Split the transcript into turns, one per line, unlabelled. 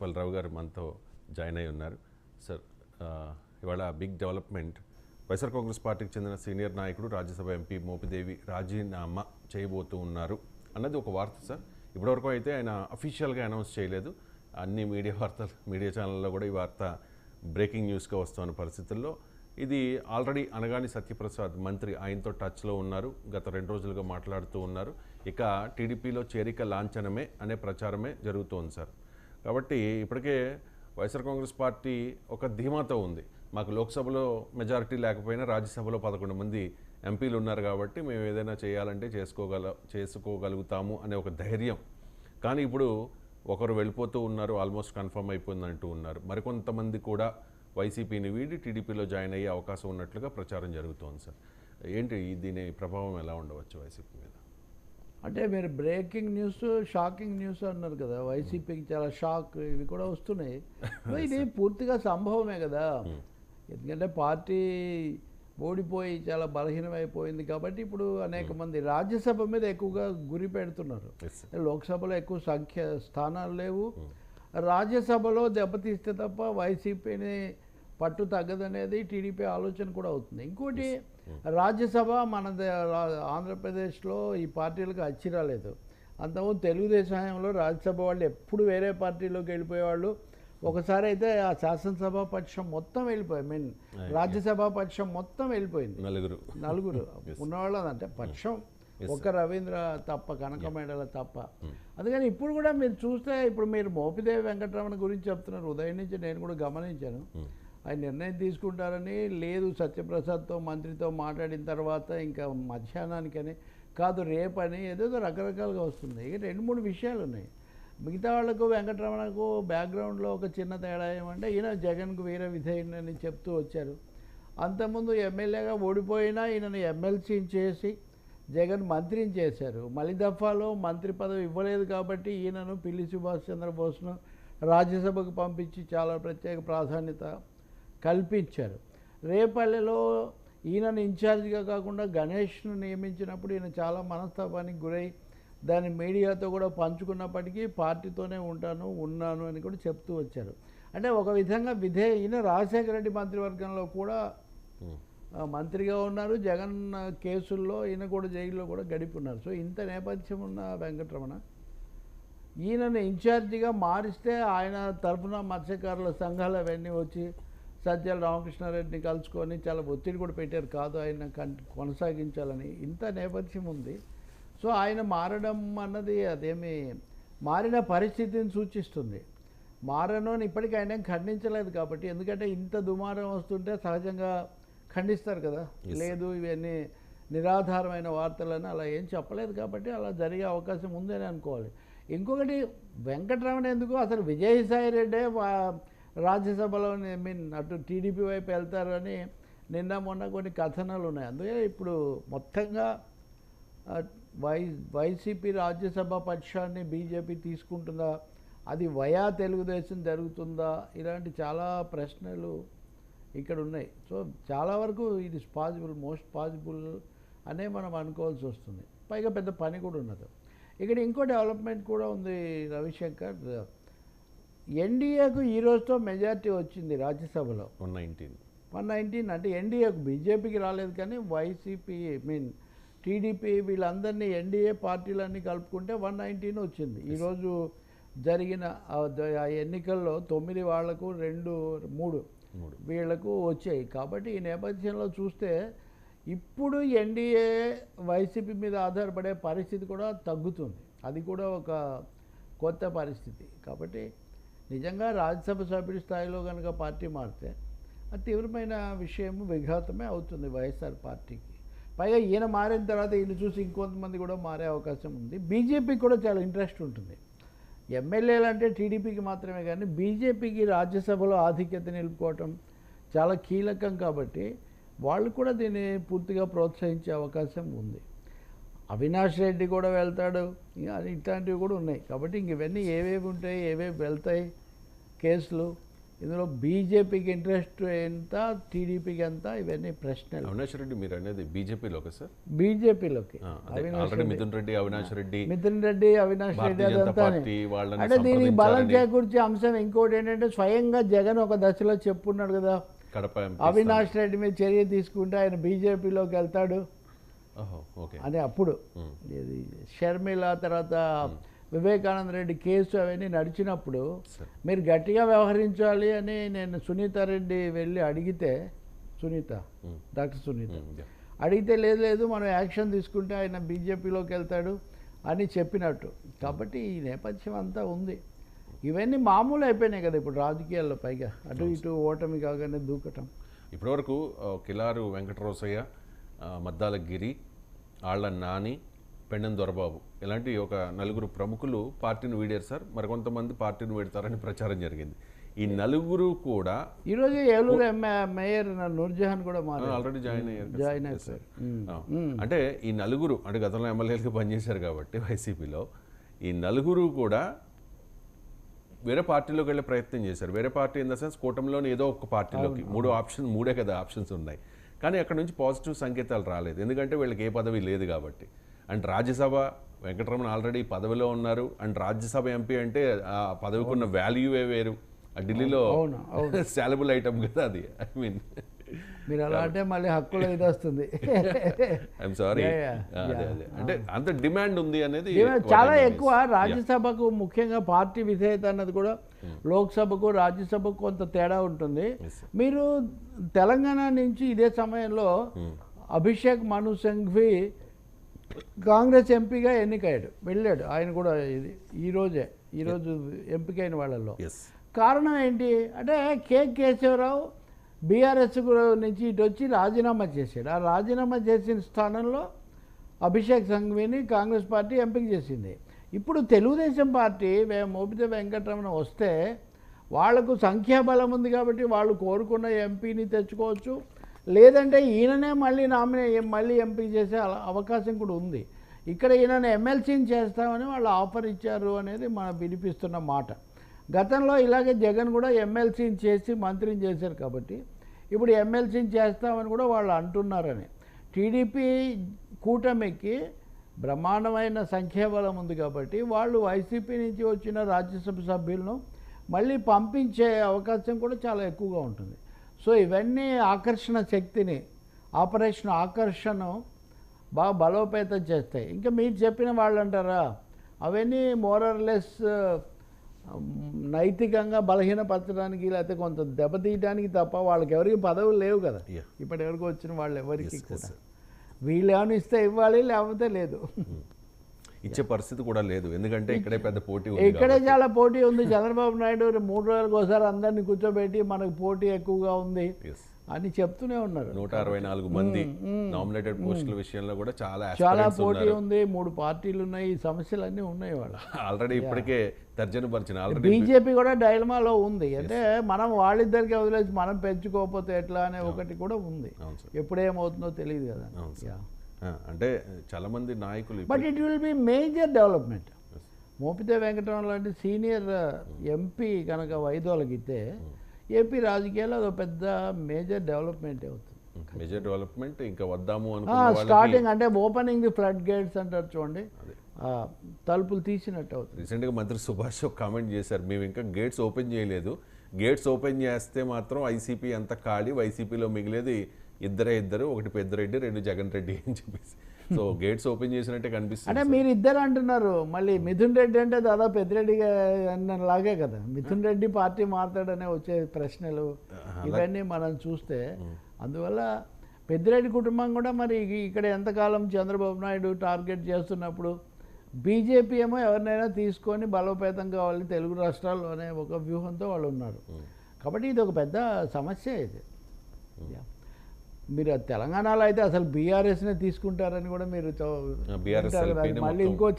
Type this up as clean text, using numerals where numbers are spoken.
పల్రావు గారు మనతో జాయిన్ అయి ఉన్నారు. సార్, ఇవాళ బిగ్ డెవలప్మెంట్. వైఎస్ఆర్ కాంగ్రెస్ పార్టీకి చెందిన సీనియర్ నాయకుడు రాజ్యసభ ఎంపీ మోపిదేవి రాజీనామా చేయబోతూ ఉన్నారు అన్నది ఒక వార్త సార్. ఇప్పటివరకు అయితే ఆయన అఫీషియల్గా అనౌన్స్ చేయలేదు. అన్ని మీడియా ఛానల్లో కూడా ఈ వార్త బ్రేకింగ్ న్యూస్గా వస్తున్న పరిస్థితుల్లో ఇది ఆల్రెడీ అనగాని సత్యప్రసాద్ మంత్రి ఆయనతో టచ్లో ఉన్నారు. గత 2 రోజులుగా మాట్లాడుతూ ఉన్నారు. ఇక టీడీపీలో చేరిక లాంఛనమే అనే ప్రచారమే జరుగుతోంది సార్. కాబట్టి ఇప్పటికే వైఎస్ఆర్ కాంగ్రెస్ పార్టీ ఒక ధీమాతో ఉంది. మాకు లోక్సభలో మెజారిటీ లేకపోయినా రాజ్యసభలో 11 మంది ఎంపీలు ఉన్నారు కాబట్టి మేము ఏదైనా చేయాలంటే చేసుకోగలుగుతాము అనే ఒక ధైర్యం. కానీ ఇప్పుడు ఒకరు వెళ్ళిపోతూ ఉన్నారు, ఆల్మోస్ట్ కన్ఫర్మ్ అయిపోయింది అంటూ ఉన్నారు. మరికొంతమంది కూడా వైసీపీని వీడి టీడీపీలో జాయిన్ అయ్యే అవకాశం ఉన్నట్లుగా ప్రచారం జరుగుతోంది సార్. ఏంటి దీని ప్రభావం ఎలా ఉండవచ్చు వైసీపీ మీద?
అంటే మీరు బ్రేకింగ్ న్యూస్, షాకింగ్ న్యూస్ అన్నారు కదా, వైసీపీకి చాలా షాక్ ఇవి కూడా వస్తున్నాయి. ఇది పూర్తిగా సంభవమే కదా. ఎందుకంటే పార్టీ ఓడిపోయి చాలా బలహీనమైపోయింది కాబట్టి ఇప్పుడు అనేక మంది రాజ్యసభ మీద ఎక్కువగా గురి పెడుతున్నారు. లోక్సభలో ఎక్కువ సంఖ్య స్థానాలు లేవు. రాజ్యసభలో దెబ్బతీస్తే తప్ప వైసీపీని పట్టు తగ్గదనేది టీడీపీ ఆలోచన కూడా అవుతుంది. ఇంకోటి, రాజ్యసభ మన ఆంధ్రప్రదేశ్లో ఈ పార్టీలకు అచ్చి రాలేదు. అంతకుముందు తెలుగుదేశం హయాంలో రాజ్యసభ వాళ్ళు ఎప్పుడు వేరే పార్టీలోకి వెళ్ళిపోయేవాళ్ళు. ఒకసారి అయితే ఆ శాసనసభ పక్షం మొత్తం వెళ్ళిపోయి రాజ్యసభ పక్షం మొత్తం వెళ్ళిపోయింది. నలుగురు ఉన్నవాళ్ళు అంటే పక్షం ఒక్క రవీంద్ర తప్ప, కనకమేడల తప్ప. అందుకని ఇప్పుడు కూడా మీరు చూస్తే, ఇప్పుడు మీరు మోపిదేవి వెంకటరమణ గురించి చెప్తున్నారు. ఉదయం నుంచి నేను కూడా గమనించాను. ఆయన నిర్ణయం తీసుకుంటారని లేదు, సత్యప్రసాద్తో మంత్రితో మాట్లాడిన తర్వాత ఇంకా మధ్యాహ్నానికని కాదు రేపని ఏదేదో రకరకాలుగా వస్తుంది. ఇక 2-3 విషయాలు ఉన్నాయి. మిగతా వాళ్లకు వెంకటరమణకు బ్యాక్గ్రౌండ్లో ఒక చిన్న తేడా ఏమంటే, ఈయన జగన్కు వీర విధేయుడని చెప్తూ వచ్చారు. అంతకుముందు ఎమ్మెల్యేగా ఓడిపోయినా ఈయనను ఎమ్మెల్సీని చేసి జగన్ మంత్రిని చేశారు. మలి దఫాలో మంత్రి పదవి ఇవ్వలేదు కాబట్టి ఈయనను పిల్లి సుభాష్ చంద్రబోస్ను రాజ్యసభకు పంపించి చాలా ప్రత్యేక ప్రాధాన్యత కల్పించారు. రేపల్లెలో ఈయనను ఇన్ఛార్జిగా కాకుండా గణేష్ను నియమించినప్పుడు ఈయన చాలా మనస్తాపానికి గురై దాన్ని మీడియాతో కూడా పంచుకున్నప్పటికీ పార్టీతోనే ఉన్నాను అని కూడా చెప్తూ వచ్చారు. అంటే ఒక విధంగా ఈయన రాజశేఖర రెడ్డి మంత్రివర్గంలో కూడా మంత్రిగా ఉన్నారు. జగన్ కేసుల్లో ఈయన కూడా జైల్లో కూడా గడిపున్నారు. సో ఇంత నేపథ్యం ఉన్న వెంకటరమణ ఈయనను ఇన్ఛార్జిగా మారిస్తే ఆయన తరఫున మత్స్యకారుల సంఘాలు అవన్నీ వచ్చి సజ్జల రామకృష్ణారెడ్డిని కలుసుకొని చాలా ఒత్తిడి కూడా పెట్టారు, కాదు ఆయన కొనసాగించాలని. ఇంత నేపథ్యం ఉంది. సో ఆయన మారడం అన్నది అదేమి మారిన పరిస్థితిని సూచిస్తుంది. మారను అని ఇప్పటికీ ఆయన ఖండించలేదు కాబట్టి, ఎందుకంటే ఇంత దుమారం వస్తుంటే సహజంగా ఖండిస్తారు కదా. లేదు ఇవన్నీ నిరాధారమైన వార్తలని అలా ఏం చెప్పలేదు కాబట్టి అలా జరిగే అవకాశం ఉందని అనుకోవాలి. ఇంకొకటి, వెంకటరమణ ఎందుకు అసలు విజయసాయి రెడ్డే రాజ్యసభలో అటు టీడీపీ వైపు వెళ్తారని నిన్న మొన్న కొన్ని కథనాలు ఉన్నాయి. అందుకే ఇప్పుడు మొత్తంగా వైసీపీ రాజ్యసభ పక్షాన్ని బీజేపీ తీసుకుంటుందా, అది వయా తెలుగుదేశం జరుగుతుందా, ఇలాంటి చాలా ప్రశ్నలు ఇక్కడ ఉన్నాయి. సో చాలా వరకు ఇది మోస్ట్ పాసిబుల్ అనే మనం అనుకోవాల్సి వస్తుంది. పైగా పెద్ద పని కూడా ఉన్నది. ఇక్కడ ఇంకో డెవలప్మెంట్ కూడా ఉంది రవిశంకర్. ఎన్డీఏకు ఈ రోజుతో మెజార్టీ వచ్చింది రాజ్యసభలో 119. అంటే ఎన్డీఏకు, బీజేపీకి రాలేదు కానీ వైసీపీ టీడీపీ వీళ్ళందరినీ ఎన్డీఏ పార్టీలన్నీ కలుపుకుంటే 119 వచ్చింది. ఈరోజు జరిగిన ఆ ఎన్నికల్లో 9 వాళ్లకు 3 వీళ్లకు వచ్చాయి. కాబట్టి ఈ నేపథ్యంలో చూస్తే ఇప్పుడు ఎన్డీఏ వైసీపీ మీద ఆధారపడే పరిస్థితి కూడా తగ్గుతుంది. అది కూడా ఒక కొత్త పరిస్థితి. కాబట్టి నిజంగా రాజ్యసభ సభ్యుడి స్థాయిలో కనుక పార్టీ మారితే అది తీవ్రమైన విషయము, విఘాతమే అవుతుంది వైఎస్ఆర్ పార్టీకి. పైగా ఈయన మారిన తర్వాత ఈయన చూసి ఇంకొంతమంది కూడా మారే అవకాశం ఉంది. బీజేపీకి కూడా చాలా ఇంట్రెస్ట్ ఉంటుంది. ఎమ్మెల్యేలు అంటే టీడీపీకి మాత్రమే కానీ బీజేపీకి రాజ్యసభలో ఆధిక్యత నిలుపుకోవటం చాలా కీలకం కాబట్టి వాళ్ళు కూడా దీన్ని పూర్తిగా ప్రోత్సహించే అవకాశం ఉంది. అవినాష్ రెడ్డి కూడా వెళ్తాడు, ఇట్లాంటివి కూడా ఉన్నాయి. కాబట్టి ఇంక ఇవన్నీ ఏవేవి ఉంటాయి, ఏవేవి వెళ్తాయి కేసులు, ఇందులో బీజేపీకి ఇంట్రెస్ట్ ఎంత, టీడీపీకి ఎంత, ఇవన్నీ ప్రశ్నలు.
అవినాష్ రెడ్డి మీరు అనేది బీజేపీలోకి సార్?
బీజేపీలోకి
ఆల్రెడీ మిథున్ రెడ్డి, అవినాష్ రెడ్డి,
అవినాష్ రెడ్డి
భారతీయ జనతా
అదంతా.
పార్టీ వాళ్ళని
అంటే దీనికి బలం
సంప్రదించారని
చేకూర్చే అంశం ఇంకోటి ఏంటంటే స్వయంగా జగన్ ఒక దశలో చెప్పున్నాడు కదా,
కడప ఎంపీ
అవినాష్ రెడ్డి మీద చర్య తీసుకుంటే ఆయన బీజేపీలోకి వెళ్తాడు
ఓకే
అని. అప్పుడు ఇది షర్మిల తర్వాత వివేకానంద రెడ్డి కేసు అవన్నీ నడిచినప్పుడు మీరు గట్టిగా వ్యవహరించాలి అని నేను సునీతారెడ్డి వెళ్ళి అడిగితే, డాక్టర్ సునీత అడిగితే లేదు మనం యాక్షన్ తీసుకుంటే ఆయన బీజేపీలోకి వెళ్తాడు అని చెప్పినట్టు. కాబట్టి ఈ నేపథ్యం అంతా ఉంది. ఇవన్నీ మామూలు అయిపోయినాయి కదా ఇప్పుడు రాజకీయాల్లో, పైగా అటు ఇటు ఓటమి కాగానే దూకటం.
ఇప్పటివరకు కిలారు వెంకటరోసయ్య, మద్దాల గిరి, ఆళ్ల నాని, పెండెం దొరబాబు ఇలాంటి ఒక నలుగురు ప్రముఖులు పార్టీని వీడారు సార్. మరికొంతమంది పార్టీని వీడతారని ప్రచారం జరిగింది. ఈ నలుగురు కూడా
ఈరోజు ఏలూరు మేయర్ నూర్జహాన్ కూడా
ఆల్రెడీ జాయిన్ అయ్యారు
సార్.
అంటే ఈ నలుగురు అంటే గతంలో ఎమ్మెల్యేలుగా పనిచేశారు కాబట్టి వైసీపీలో ఈ నలుగురు కూడా వేరే పార్టీలోకి వెళ్ళే ప్రయత్నం చేశారు. వేరే పార్టీ ఇన్ ద సెన్స్ కూటమిలోని ఏదో ఒక పార్టీలోకి. మూడే కదా ఆప్షన్స్ ఉన్నాయి. కానీ అక్కడ నుంచి పాజిటివ్ సంకేతాలు రాలేదు. ఎందుకంటే వీళ్ళకి ఏ పదవి లేదు కాబట్టి. అండ్ రాజ్యసభ వెంకటరమణ ఆల్రెడీ పదవిలో ఉన్నారు. అండ్ రాజ్యసభ ఎంపీ అంటే ఆ పదవికి ఉన్న వాల్యూవే వేరు. ఆ ఢిల్లీలో సాలబుల్ ఐటమ్ కదా అది. ఐ మీన్
మీరు అలా అంటే మళ్ళీ హక్కులో ఇది వస్తుంది.
I'm sorry. అంటే అంత డిమాండ్ ఉంది అనేది
చాలా ఎక్కువ. రాజ్యసభకు ముఖ్యంగా పార్టీ విధేయత అన్నది కూడా లోక్సభకు రాజ్యసభకు కొంత తేడా ఉంటుంది. మీరు తెలంగాణ నుంచి ఇదే సమయంలో అభిషేక్ మను సింఘ్వి కాంగ్రెస్ ఎంపీగా ఎన్నికయ్యాడు, వెళ్ళాడు ఆయన కూడా. ఈరోజు ఎంపికైన వాళ్ళల్లో కారణం ఏంటి అంటే కేశవరావు బీఆర్ఎస్ నుంచి ఇటు వచ్చి రాజీనామా చేశాడు. ఆ రాజీనామా చేసిన స్థానంలో అభిషేక్ సంఘ్విని కాంగ్రెస్ పార్టీ ఎంపిక చేసింది. ఇప్పుడు తెలుగుదేశం పార్టీ మోపిదేవి వెంకటరమణ వస్తే వాళ్లకు సంఖ్యాబలం ఉంది కాబట్టి వాళ్ళు కోరుకున్న ఎంపీని తెచ్చుకోవచ్చు, లేదంటే ఈయననే మళ్ళీ ఎంపీ చేసే అవకాశం కూడా ఉంది. ఇక్కడ ఈయనను ఎమ్మెల్సీని చేస్తామని వాళ్ళు ఆఫర్ ఇచ్చారు అనేది మనం వినిపిస్తున్న మాట. గతంలో ఇలాగే జగన్ కూడా ఎమ్మెల్సీని చేసి మంత్రిని చేశారు కాబట్టి ఇప్పుడు ఎమ్మెల్సీని చేస్తామని కూడా వాళ్ళు అంటున్నారని. టీడీపీ కూటమికి బ్రహ్మాండమైన సంఖ్యాబలం ఉంది కాబట్టి వాళ్ళు వైసీపీ నుంచి వచ్చిన రాజ్యసభ సభ్యులను మళ్ళీ పంపించే అవకాశం కూడా చాలా ఎక్కువగా ఉంటుంది. సో ఇవన్నీ ఆకర్షణ శక్తిని, ఆపరేషన్ ఆకర్షణ బాగా బలోపేతం చేస్తాయి. ఇంకా మీరు చెప్పిన వాళ్ళు అంటారా, అవన్నీ మోరర్లెస్ నైతికంగా బలహీనపరచడానికి లేకపోతే కొంత దెబ్బతీయడానికి తప్ప వాళ్ళకి ఎవరికి పదవులు లేవు కదా. ఇప్పటి వరకు వచ్చిన వాళ్ళు ఎవరికి కూడా వీళ్ళు ఏమైనా ఇస్తే ఇవ్వాలి, లేకపోతే లేదు.
ఇచ్చే పరిస్థితి కూడా లేదు. ఎందుకంటే ఇక్కడే పెద్ద పోటీ ఉంది.
ఇక్కడే చాలా పోటీ ఉంది. చంద్రబాబు నాయుడు 3 రోజులకు ఒకసారి అందరినీ కూర్చోబెట్టి మనకు పోటీ ఎక్కువగా ఉంది అని చెప్తూనే ఉన్నారు.
164 మంది నామినేటెడ్ పోస్టుల విషయంలో కూడా
చాలా పోటీ ఉంది. 3 పార్టీలు ఉన్నాయి. ఈ సమస్యలన్నీ ఉన్నాయి వాళ్ళు
ఆల్రెడీ ఇప్పటికే తర్జనపరిచిన.
బీజేపీ కూడా డైలమాలో ఉంది. అంటే మనం వాళ్ళిద్దరికి వదిలేసి మనం పెంచుకోకపోతే ఎట్లా అనే ఒకటి కూడా ఉంది. ఎప్పుడేమవుతుందో తెలియదు కదా.
అంటే చాలా మంది నాయకులు.
But it will be major development. Mopidevi Venkataramana లాంటి సీనియర్ ఎంపీ కనుక వైదొలగితే ఏపీ రాజకీయాల్లో అదో పెద్ద మేజర్ డెవలప్మెంట్ అవుతుంది.
మేజర్ డెవలప్మెంట్ ఇంకా వద్దాము
స్టార్టింగ్ అంటే ఓపెనింగ్ ది ఫ్లడ్ గేట్స్ అంటారు చూడండి, తలుపులు తీసినట్టు అవుతుంది.
రీసెంట్గా మంత్రి సుభాష్ ఒక కామెంట్ చేశారు, మేము ఇంకా గేట్స్ ఓపెన్ చేయలేదు, గేట్స్ ఓపెన్ చేస్తే మాత్రం వైసీపీ అంత ఖాళీ, వైసీపీలో మిగిలేది ఇద్దరు, ఒకటి పెద్దిరెడ్డి, 2 జగన్ రెడ్డి అని చెప్పేసి. సో గేట్స్ ఓపెన్ చేసినట్టే కనిపిస్తుంది.
అంటే మీరు ఇద్దరు అంటున్నారు, మళ్ళీ మిథున్ రెడ్డి అంటే దాదాపు పెద్దిరెడ్డిగా అన్నలాగే కదా. మిథున్ రెడ్డి పార్టీ మాట్లాడనే వచ్చే ప్రశ్నలు ఇవన్నీ మనం చూస్తే, అందువల్ల పెద్దిరెడ్డి కుటుంబం కూడా మరి ఇక్కడ ఎంతకాలం చంద్రబాబు నాయుడు టార్గెట్ చేస్తున్నప్పుడు బీజేపీ ఏమో ఎవరినైనా తీసుకొని బలోపేతం కావాలి తెలుగు రాష్ట్రాల్లోనే ఒక వ్యూహంతో వాళ్ళు ఉన్నారు. కాబట్టి ఇది ఒక పెద్ద సమస్య. ఇది మీరు తెలంగాణలో అయితే అసలు బీఆర్ఎస్నే తీసుకుంటారని కూడా మీరు మళ్ళీ ఇంకో